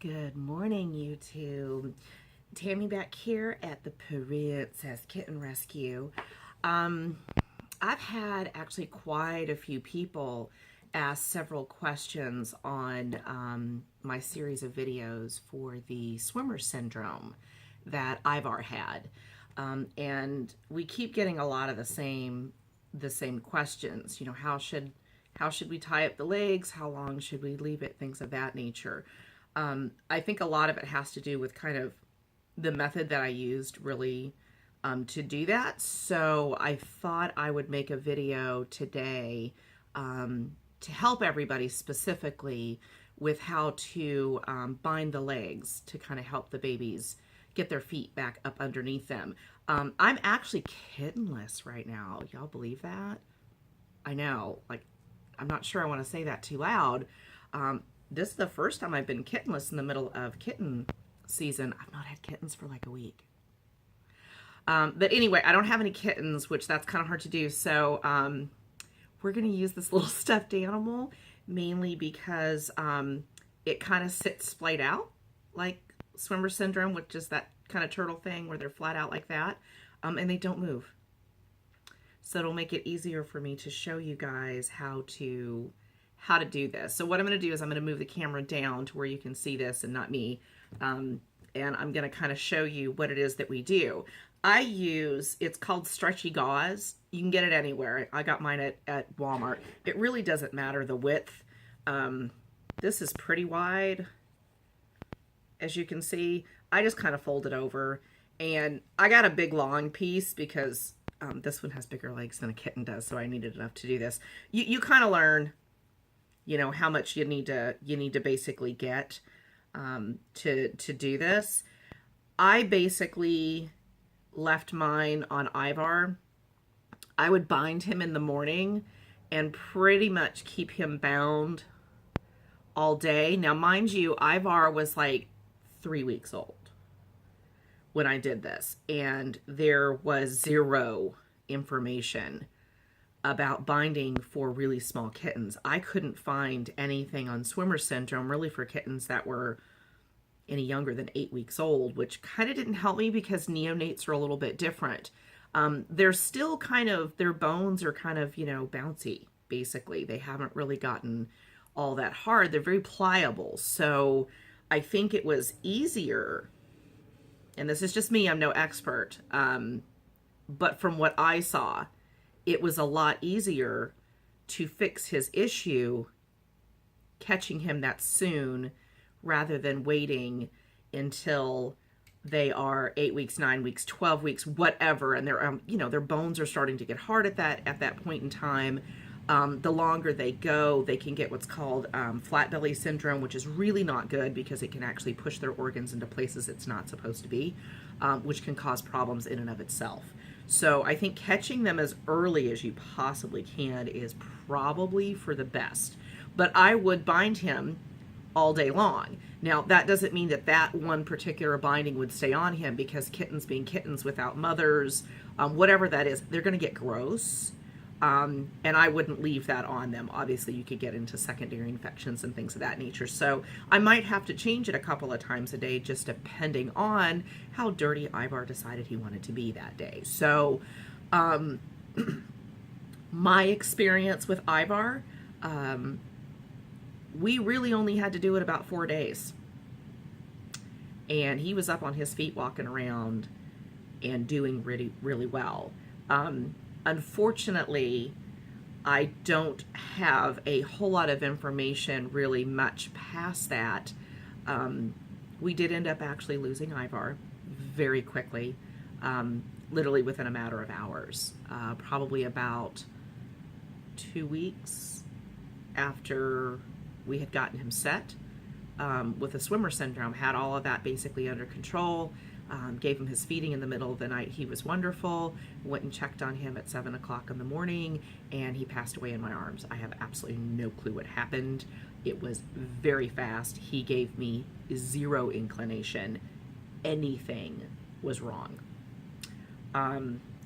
Good morning, YouTube. Tammy back here at the Purrincess Kitten Rescue. I've had actually quite a few people ask several questions on my series of videos for the swimmer syndrome that Ivar had. And we keep getting a lot of the same questions. You know, how should we tie up the legs? How long should we leave it? Things of that nature. I think a lot of it has to do with kind of the method that I used really to do that. So I thought I would make a video today to help everybody specifically with how to bind the legs to kind of help the babies get their feet back up underneath them. I'm actually kittenless right now. Y'all believe that? I know, like, I'm not sure I want to say that too loud. This is the first time I've been kittenless in the middle of kitten season. I've not had kittens for like a week. But anyway, I don't have any kittens, which that's kind of hard to do. So we're going to use this little stuffed animal mainly because it kind of sits splayed out like swimmer syndrome, which is that kind of turtle thing where they're flat out like that. And they don't move. So it'll make it easier for me to show you guys how to do this. So what I'm going to do is I'm going to move the camera down to where you can see this and not me. And I'm going to kind of show you what it is that we do. It's called stretchy gauze. You can get it anywhere. I got mine at Walmart. It really doesn't matter the width. This is pretty wide, as you can see. I just kind of fold it over. And I got a big long piece because this one has bigger legs than a kitten does, so I needed enough to do this. You kind of learn, you know, how much you need to basically get to do this. I basically left mine on Ivar. I would bind him in the morning and pretty much keep him bound all day. Now, mind you, Ivar was like 3 weeks old when I did this, and there was zero information about binding for really small kittens. I couldn't find anything on swimmer syndrome really for kittens that were any younger than 8 weeks old, which kind of didn't help me because neonates are a little bit different. They're still kind of, their bones are kind of, you know, bouncy, basically. They haven't really gotten all that hard. They're very pliable. So I think it was easier, and this is just me, I'm no expert, but from what I saw, it was a lot easier to fix his issue catching him that soon rather than waiting until they are 8 weeks, 9 weeks, 12 weeks, whatever, and their you know, their bones are starting to get hard at that point in time. The longer they go, they can get what's called flat belly syndrome, which is really not good because it can actually push their organs into places it's not supposed to be, which can cause problems in and of itself. So I think catching them as early as you possibly can is probably for the best. But I would bind him all day long. Now, that doesn't mean that that one particular binding would stay on him, because kittens being kittens without mothers, whatever that is, they're going to get gross. And I wouldn't leave that on them. Obviously, you could get into secondary infections and things of that nature. So I might have to change it a couple of times a day, just depending on how dirty Ivar decided he wanted to be that day. So my experience with Ivar, we really only had to do it about 4 days. And he was up on his feet walking around and doing really, really well. Unfortunately, I don't have a whole lot of information really much past that. We did end up actually losing Ivar very quickly, literally within a matter of hours, probably about 2 weeks after we had gotten him set with the swimmer syndrome, had all of that basically under control. Gave him his feeding in the middle of the night. He was wonderful. Went and checked on him at 7 o'clock in the morning, and he passed away in my arms. I have absolutely no clue what happened. It was very fast. He gave me zero inclination anything was wrong.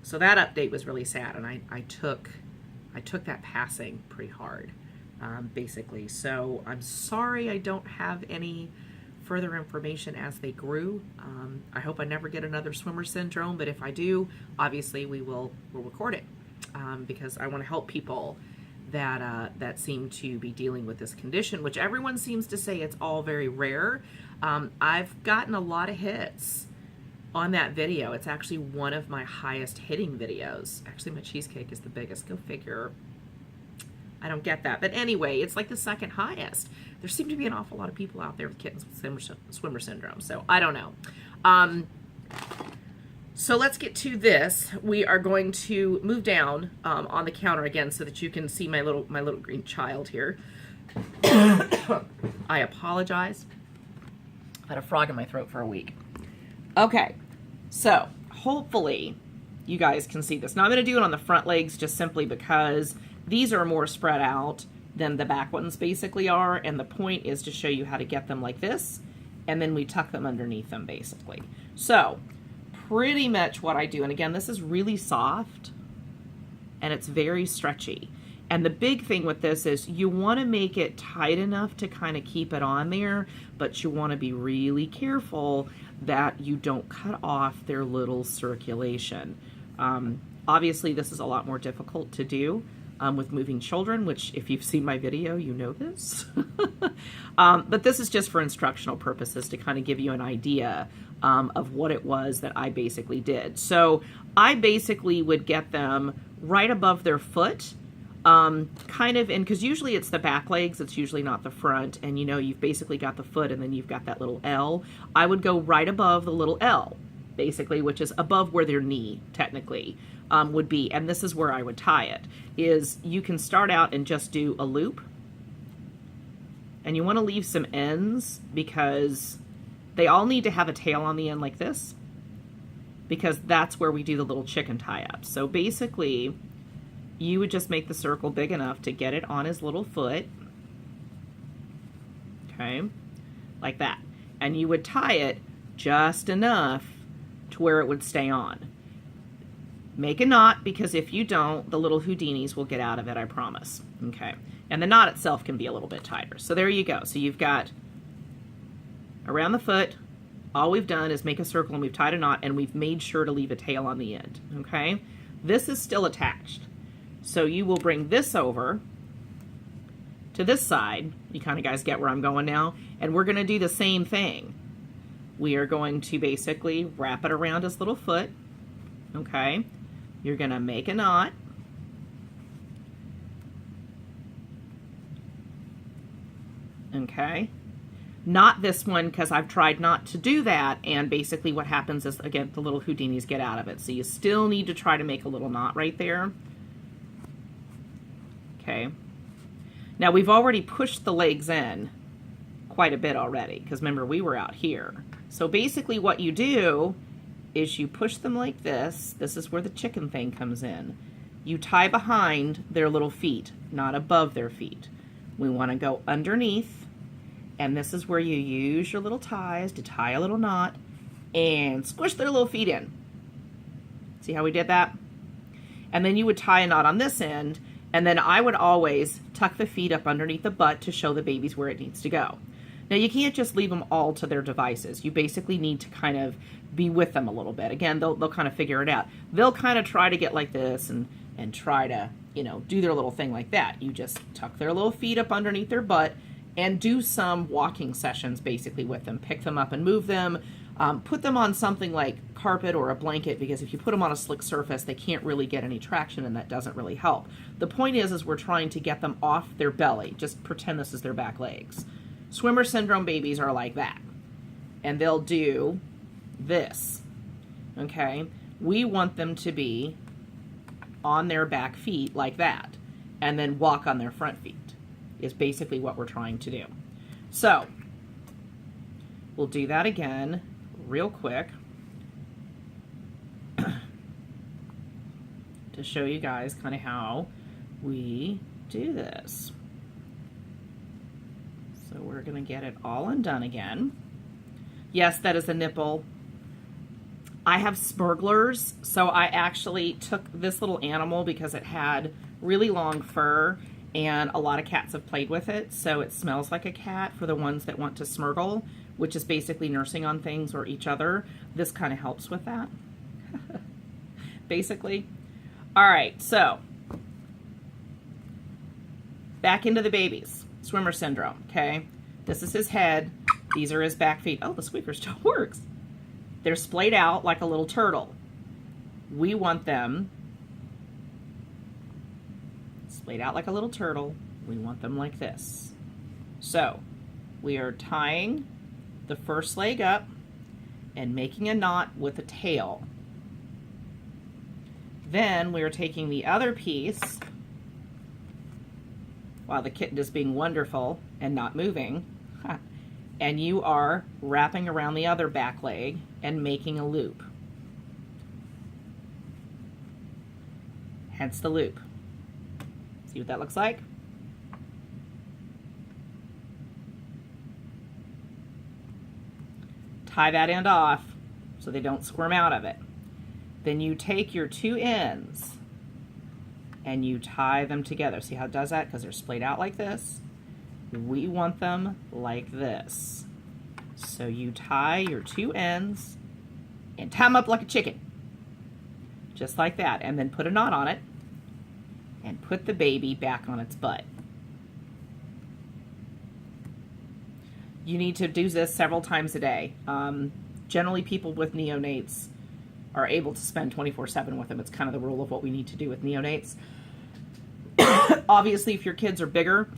So that update was really sad, and I took that passing pretty hard, basically. So I'm sorry I don't have any further information as they grew. I hope I never get another swimmer syndrome, but if I do, obviously we'll record it, because I want to help people that seem to be dealing with this condition, which everyone seems to say it's all very rare. I've gotten a lot of hits on that video. It's actually one of my highest hitting videos. Actually, my cheesecake is the biggest. Go figure. I don't get that. But anyway, it's like the second highest. There seem to be an awful lot of people out there with kittens with swimmer syndrome. So I don't know. So let's get to this. We are going to move down on the counter again so that you can see my little green child here. I apologize. I've had a frog in my throat for a week. Okay, so hopefully you guys can see this. Now I'm going to do it on the front legs just simply because these are more spread out than the back ones basically are, and the point is to show you how to get them like this, and then we tuck them underneath them basically. So pretty much what I do, and again, this is really soft and it's very stretchy. And the big thing with this is you want to make it tight enough to kind of keep it on there, but you want to be really careful that you don't cut off their little circulation. Obviously, this is a lot more difficult to do with moving children, which if you've seen my video, you know this. But this is just for instructional purposes to kind of give you an idea of what it was that I basically did. So I basically would get them right above their foot, kind of, and because usually it's the back legs, it's usually not the front, and you know, you've basically got the foot and then you've got that little L. I would go right above the little L, basically, which is above where their knee technically would be, and this is where I would tie it. Is you can start out and just do a loop, and you want to leave some ends because they all need to have a tail on the end like this, because that's where we do the little chicken tie-up. So basically, you would just make the circle big enough to get it on his little foot, okay, like that. And you would tie it just enough to where it would stay on. Make a knot, because if you don't, the little Houdinis will get out of it, I promise, okay? And the knot itself can be a little bit tighter. So there you go. So you've got around the foot, all we've done is make a circle and we've tied a knot and we've made sure to leave a tail on the end, okay? This is still attached. So you will bring this over to this side. You kind of guys get where I'm going now. And we're going to do the same thing. We are going to basically wrap it around his little foot, okay? You're going to make a knot. Okay? Not this one, because I've tried not to do that, and basically what happens is, again, the little Houdinis get out of it. So you still need to try to make a little knot right there. Okay. Now we've already pushed the legs in quite a bit already, because remember, we were out here. So basically what you do is you push them like this. This is where the chicken thing comes in. You tie behind their little feet, not above their feet. We want to go underneath, and this is where you use your little ties to tie a little knot and squish their little feet in. See how we did that? And then you would tie a knot on this end, and then I would always tuck the feet up underneath the butt to show the babies where it needs to go. Now you can't just leave them all to their devices. You basically need to kind of be with them a little bit. Again, they'll kind of figure it out. They'll kind of try to get like this and try to, you know, do their little thing like that. You just tuck their little feet up underneath their butt and do some walking sessions basically with them. Pick them up and move them. Put them on something like carpet or a blanket, because if you put them on a slick surface, they can't really get any traction, and that doesn't really help. The point is we're trying to get them off their belly. Just pretend this is their back legs. Swimmer syndrome babies are like that, and they'll do this, okay? We want them to be on their back feet like that, and then walk on their front feet is basically what we're trying to do. So we'll do that again real quick to show you guys kind of how we do this. So we're going to get it all undone again. Yes, that is a nipple. I have smurglers, so I actually took this little animal because it had really long fur, and a lot of cats have played with it, so it smells like a cat for the ones that want to smurgle, which is basically nursing on things or each other. This kind of helps with that, basically. All right, so back into the babies. Swimmer syndrome, okay? This is his head. These are his back feet. Oh, the squeaker still works. They're splayed out like a little turtle. We want them splayed out like a little turtle. We want them like this. So we are tying the first leg up and making a knot with a tail. Then we are taking the other piece, while the kitten is being wonderful and not moving, and you are wrapping around the other back leg and making a loop. Hence the loop. See what that looks like? Tie that end off so they don't squirm out of it. Then you take your two ends and you tie them together. See how it does that? Because they're splayed out like this. We want them like this. So you tie your two ends and tie them up like a chicken. Just like that. And then put a knot on it and put the baby back on its butt. You need to do this several times a day. Generally, people with neonates are able to spend 24/7 with them. It's kind of the rule of what we need to do with neonates. Obviously, if your kids are bigger,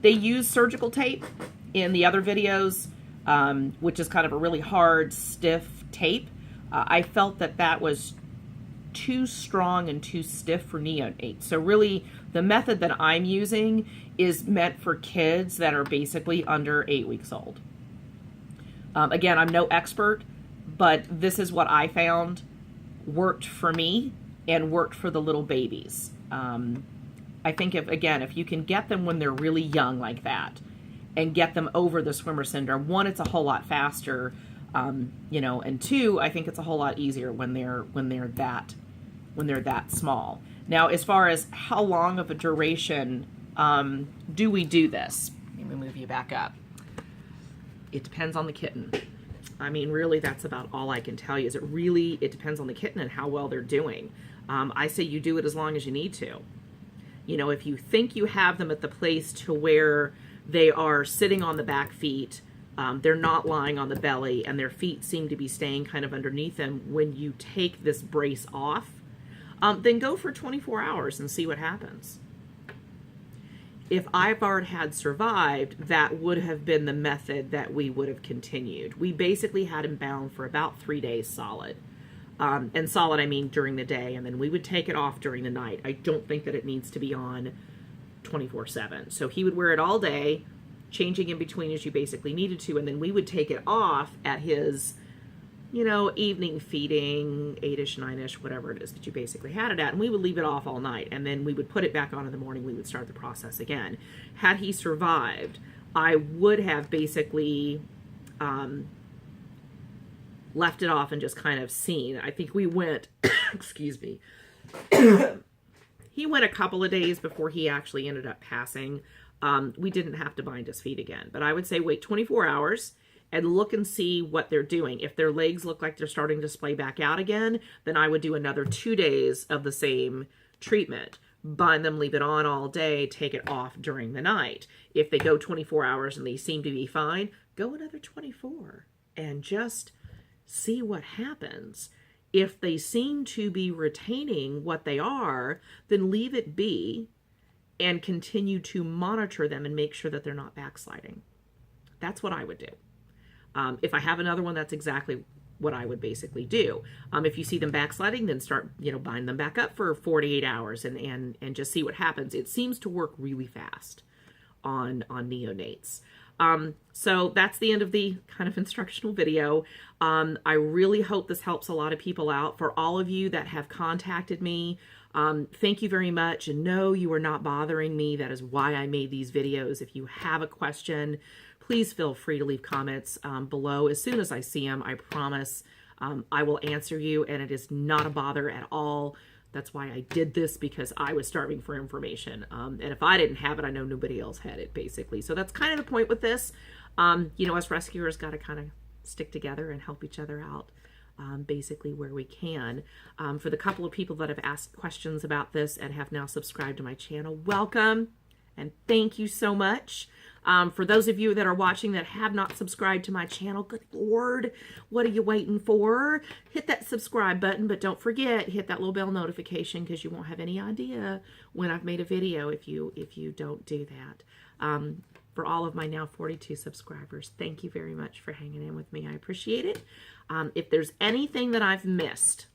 they use surgical tape in the other videos, which is kind of a really hard, stiff tape. I felt that that was too strong and too stiff for neonates. So really, the method that I'm using is meant for kids that are basically under 8 weeks old. Again, I'm no expert, but this is what I found worked for me and worked for the little babies. I think if you can get them when they're really young like that and get them over the swimmer syndrome, one, it's a whole lot faster, and two, I think it's a whole lot easier when they're that small. Now, as far as how long of a duration do we do this? Let me move you back up. It depends on the kitten. I mean, really, that's about all I can tell you. It depends on the kitten and how well they're doing. I say you do it as long as you need to. You know, if you think you have them at the place to where they are sitting on the back feet, they're not lying on the belly, and their feet seem to be staying kind of underneath them when you take this brace off, then go for 24 hours and see what happens. If Ivar had survived, that would have been the method that we would have continued. We basically had him bound for about 3 days solid. And solid, I mean during the day, and then we would take it off during the night. I don't think that it needs to be on 24/7. So he would wear it all day, changing in between as you basically needed to, and then we would take it off at his, evening feeding, 8-ish, 9-ish, whatever it is that you basically had it at, and we would leave it off all night, and then we would put it back on in the morning. We would start the process again. Had he survived, I would have basically left it off and just kind of seen. I think we went, excuse me, he went a couple of days before he actually ended up passing. We didn't have to bind his feet again, but I would say wait 24 hours and look and see what they're doing. If their legs look like they're starting to splay back out again, then I would do another 2 days of the same treatment. Bind them, leave it on all day, take it off during the night. If they go 24 hours and they seem to be fine, go another 24 and just see what happens. If they seem to be retaining what they are, then leave it be and continue to monitor them and make sure that they're not backsliding. That's what I would do. If I have another one, that's exactly what I would basically do. If you see them backsliding, then start, bind them back up for 48 hours and just see what happens. It seems to work really fast on neonates. So that's the end of the kind of instructional video. I really hope this helps a lot of people out. For all of you that have contacted me, thank you very much. And no, you are not bothering me. That is why I made these videos. If you have a question, please feel free to leave comments below. As soon as I see them, I promise I will answer you, and it is not a bother at all. That's why I did this, because I was starving for information. And if I didn't have it, I know nobody else had it, basically. So that's kind of the point with this. You know, us rescuers got to kind of stick together and help each other out, basically where we can. For the couple of people that have asked questions about this and have now subscribed to my channel, welcome and thank you so much. For those of you that are watching that have not subscribed to my channel, good Lord, what are you waiting for? Hit that subscribe button, but don't forget, hit that little bell notification, because you won't have any idea when I've made a video if you don't do that. For all of my now 42 subscribers, thank you very much for hanging in with me. I appreciate it. If there's anything that I've missed,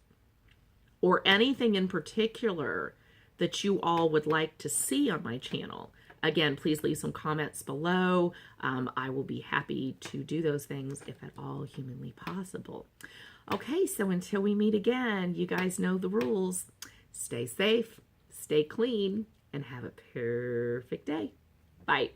or anything in particular that you all would like to see on my channel, again, please leave some comments below. I will be happy to do those things if at all humanly possible. Okay, so until we meet again, you guys know the rules. Stay safe, stay clean, and have a perfect day. Bye.